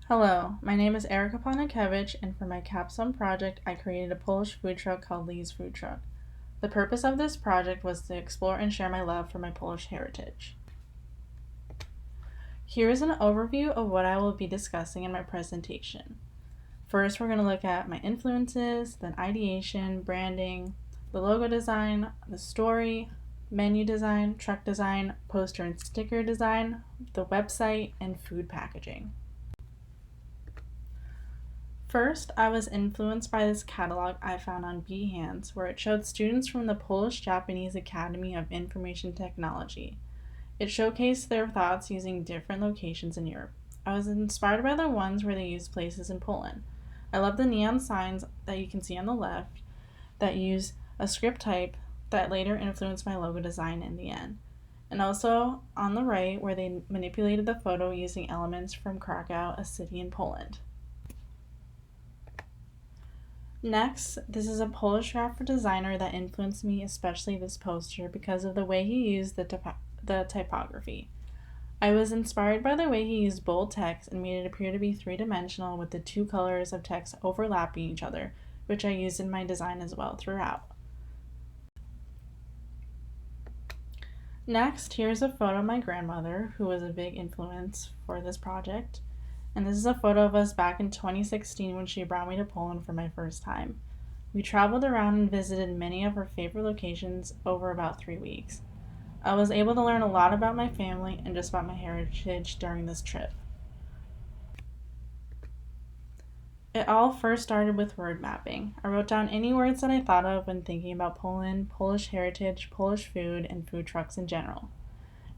Hello, my name is Erica Plotnikiewicz, and for my Capstone project, I created a Polish food truck called Lee's Food Truck. The purpose of this project was to explore and share my love for my Polish heritage. Here is an overview of what I will be discussing in my presentation. First, we're going to look at my influences, then ideation, branding, the logo design, the story, menu design, truck design, poster and sticker design, the website, and food packaging. First, I was influenced by this catalog I found on Behance, where it showed students from the Polish-Japanese Academy of Information Technology. It showcased their thoughts using different locations in Europe. I was inspired by the ones where they used places in Poland. I love the neon signs that you can see on the left that use a script type that later influenced my logo design in the end. And also on the right where they manipulated the photo using elements from Krakow, a city in Poland. Next, this is a Polish graphic designer that influenced me, especially this poster, because of the way he used the typography. I was inspired by the way he used bold text and made it appear to be three-dimensional with the two colors of text overlapping each other, which I used in my design as well throughout. Next, here's a photo of my grandmother, who was a big influence for this project. And this is a photo of us back in 2016 when she brought me to Poland for my first time. We traveled around and visited many of her favorite locations over about 3 weeks. I was able to learn a lot about my family and just about my heritage during this trip. It all first started with word mapping. I wrote down any words that I thought of when thinking about Poland, Polish heritage, Polish food, and food trucks in general.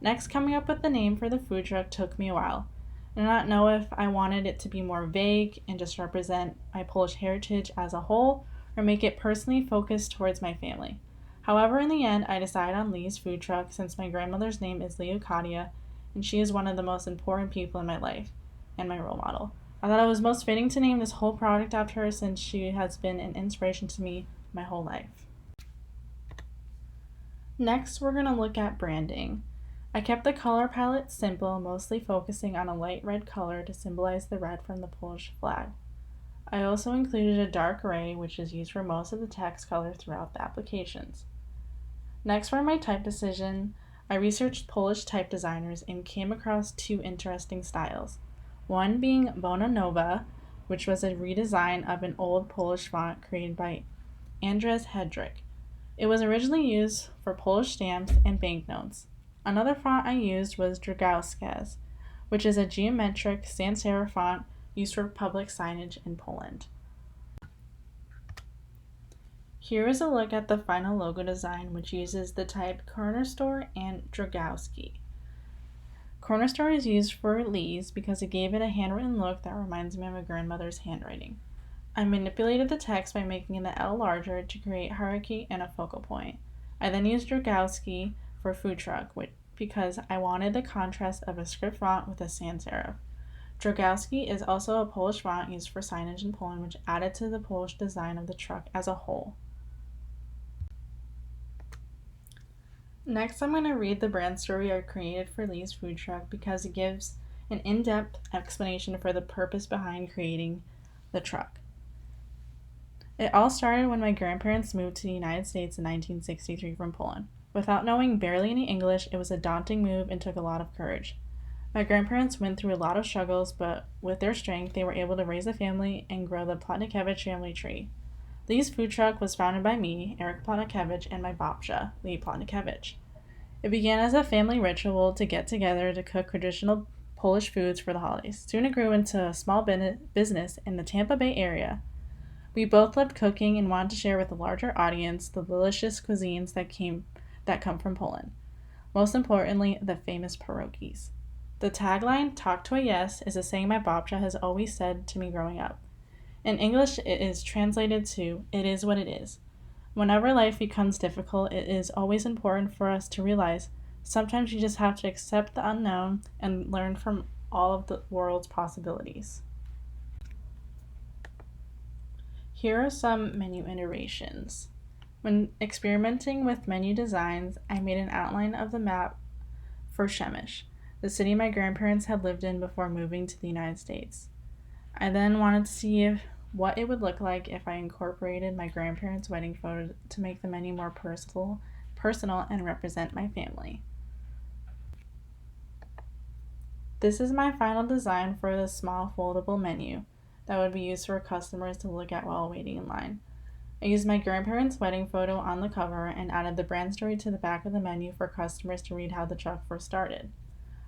Next, coming up with the name for the food truck took me a while. I did not know if I wanted it to be more vague and just represent my Polish heritage as a whole, or make it personally focused towards my family. However, in the end, I decided on Lee's Food Truck since my grandmother's name is Leocadia, and she is one of the most important people in my life and my role model. I thought it was most fitting to name this whole product after her since she has been an inspiration to me my whole life. Next, we're going to look at branding. I kept the color palette simple, mostly focusing on a light red color to symbolize the red from the Polish flag. I also included a dark gray, which is used for most of the text color throughout the applications. Next, for my type decision, I researched Polish type designers and came across two interesting styles. One being Bona Nova, which was a redesign of an old Polish font created by Andrzej Hedrick. It was originally used for Polish stamps and banknotes. Another font I used was Dragowska's, which is a geometric sans serif font used for public signage in Poland. Here is a look at the final logo design, which uses the type corner store and Dragowski. Corner store is used for Lee's because it gave it a handwritten look that reminds me of my grandmother's handwriting. I manipulated the text by making the L larger to create hierarchy and a focal point. I then used Dragowski for food truck, because I wanted the contrast of a script font with a sans serif. Dragowski is also a Polish font used for signage in Poland, which added to the Polish design of the truck as a whole. Next, I'm going to read the brand story I created for Lee's Food Truck because it gives an in-depth explanation for the purpose behind creating the truck. It all started when my grandparents moved to the United States in 1963 from Poland. Without knowing barely any English, it was a daunting move and took a lot of courage. My grandparents went through a lot of struggles, but with their strength, they were able to raise a family and grow the Plotnikiewicz family tree. Lee's Food Truck was founded by me, Erica Plotnikiewicz, and my babcia, Lee Plotnikiewicz. It began as a family ritual to get together to cook traditional Polish foods for the holidays. Soon it grew into a small business in the Tampa Bay area. We both loved cooking and wanted to share with a larger audience the delicious cuisines that come from Poland. Most importantly, the famous pierogies. The tagline, "Talk to a yes," is a saying my babcia has always said to me growing up. In English, it is translated to, "It is what it is." Whenever life becomes difficult, it is always important for us to realize sometimes you just have to accept the unknown and learn from all of the world's possibilities. Here are some menu iterations. When experimenting with menu designs, I made an outline of the map for Przemyśl, the city my grandparents had lived in before moving to the United States. I then wanted to see what it would look like if I incorporated my grandparents' wedding photo to make the menu more personal and represent my family. This is my final design for the small foldable menu that would be used for customers to look at while waiting in line. I used my grandparents' wedding photo on the cover and added the brand story to the back of the menu for customers to read how the truck first started.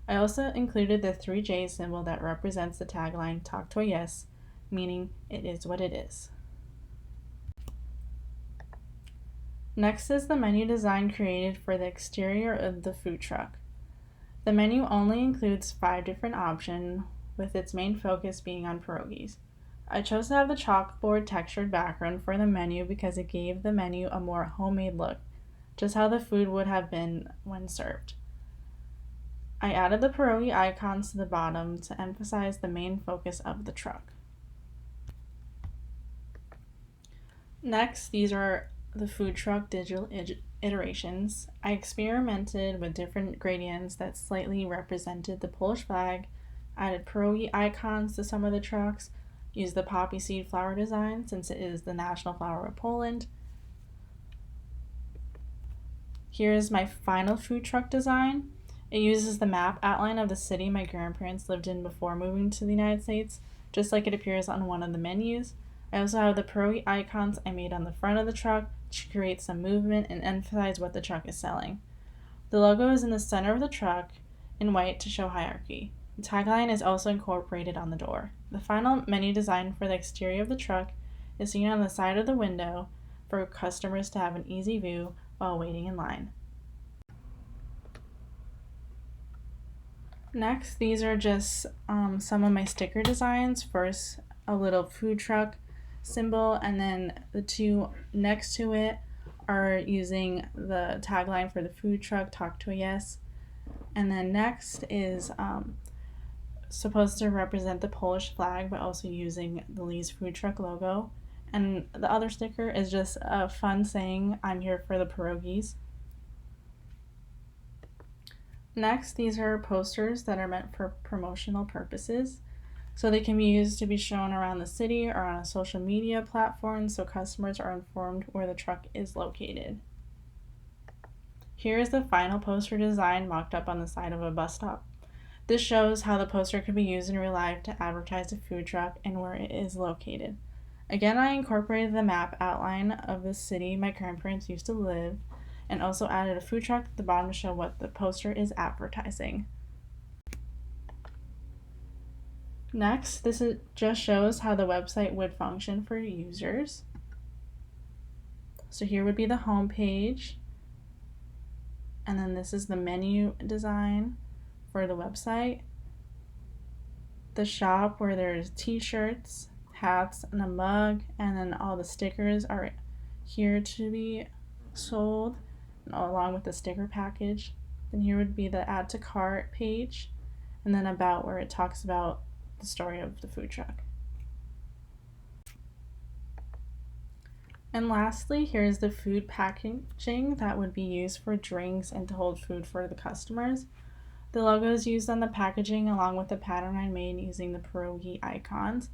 I also included the 3J symbol that represents the tagline, "Talk to a Yes," meaning it is what it is. Next is the menu design created for the exterior of the food truck. The menu only includes 5 different options, with its main focus being on pierogies. I chose to have the chalkboard textured background for the menu because it gave the menu a more homemade look, just how the food would have been when served. I added the pierogi icons to the bottom to emphasize the main focus of the truck. Next, these are the food truck digital iterations. I experimented with different gradients that slightly represented the Polish flag, added pierogi icons to some of the trucks, used the poppy seed flower design since it is the national flower of Poland. Here's my final food truck design. It uses the map outline of the city my grandparents lived in before moving to the United States, just like it appears on one of the menus. I also have the pierogi icons I made on the front of the truck to create some movement and emphasize what the truck is selling. The logo is in the center of the truck in white to show hierarchy. The tagline is also incorporated on the door. The final menu design for the exterior of the truck is seen on the side of the window for customers to have an easy view while waiting in line. Next, these are just some of my sticker designs. First, a little food truck symbol, and then the 2 next to it are using the tagline for the food truck, "Talk to a Yes." And then next is supposed to represent the Polish flag, but also using the Lee's food truck logo. And the other sticker is just a fun saying, "I'm here for the pierogies." Next, these are posters that are meant for promotional purposes. So they can be used to be shown around the city or on a social media platform so customers are informed where the truck is located. Here is the final poster design mocked up on the side of a bus stop. This shows how the poster could be used in real life to advertise the food truck and where it is located. Again, I incorporated the map outline of the city my grandparents used to live and also added a food truck at the bottom to show what the poster is advertising. Next, just shows how the website would function for users. So here would be the home page, and then this is the menu design for the website. The shop where there's t-shirts, hats, and a mug, and then all the stickers are here to be sold along with the sticker package. Then here would be the add to cart page, and then about, where it talks about the story of the food truck. And lastly, here's the food packaging that would be used for drinks and to hold food for the customers. The logo is used on the packaging along with the pattern I made using the pierogi icons.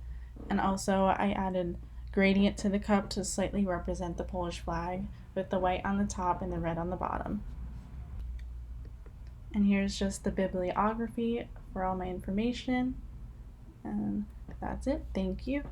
And also I added gradient to the cup to slightly represent the Polish flag with the white on the top and the red on the bottom. And here's just the bibliography for all my information. And that's it. Thank you.